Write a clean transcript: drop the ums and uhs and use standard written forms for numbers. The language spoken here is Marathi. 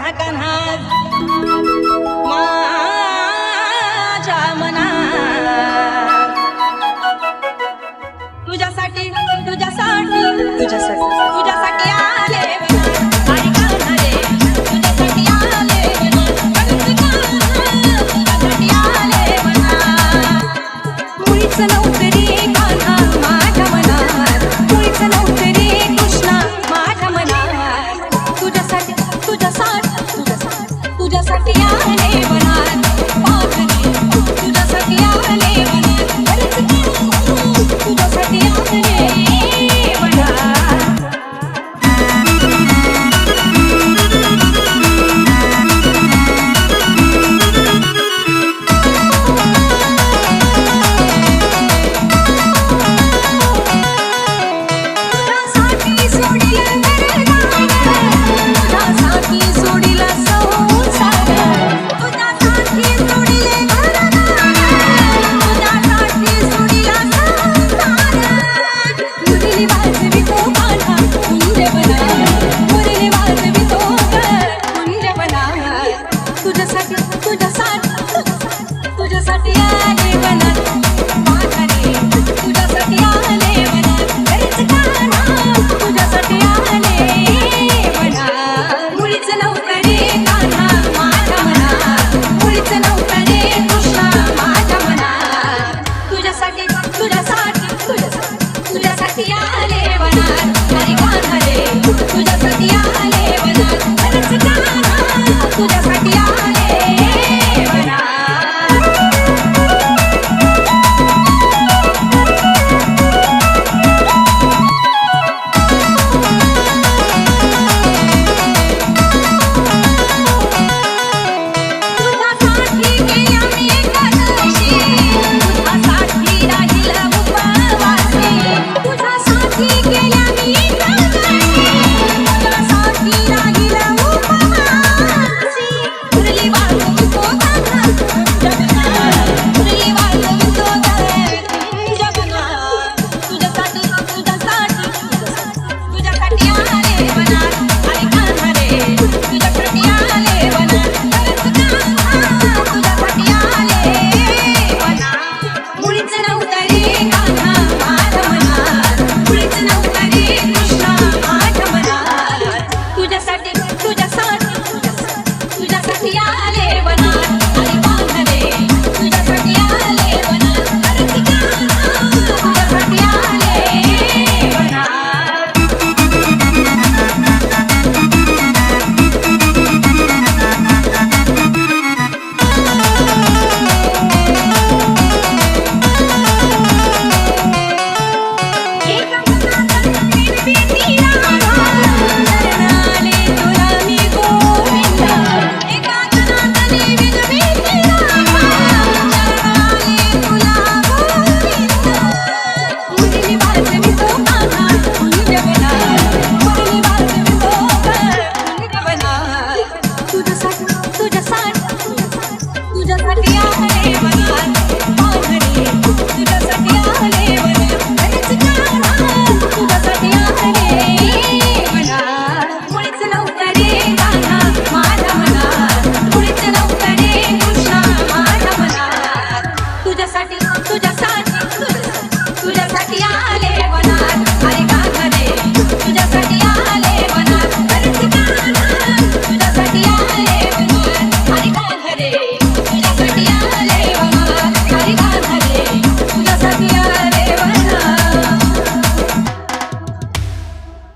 कान्हा माझ्या मनात तुझ्यासाठी तुझ्यासाठी तुझ्यासाठी तुझ्यासाठी आले आई कान्हा रे तुझ्यासाठी आले तुझ्यासाठी आले मुळीच नव्हतं रे कान्हा माझ्या मनात मुळीच नव्हतं रे कृष्णा माझ्या मनात तुझ्यासाठी तुझ्यासाठी तुझ्यासाठी आले मनात पाहणे तुझ्यासाठी आले मनात तुझ्यासाठी आले तुझ्यासाठी आले मनात माझ्याने तुझ्यासाठी आले मनात घरीच कान्हा तुझ्यासाठी आले मनात मुळीच नव्हतं रे कान्हा माझ्या मनात मुळीच नव्हतं रे कृष्णा माझ्या मनात तुझ्यासाठी तुझ्यासाठी तुझ्यासाठी आले मनात अरे कान्हा रे तुझ्यासाठी आले मनात घरीच कान्हा तुझ्यासाठी आले तुझ्यासाठी आले मनात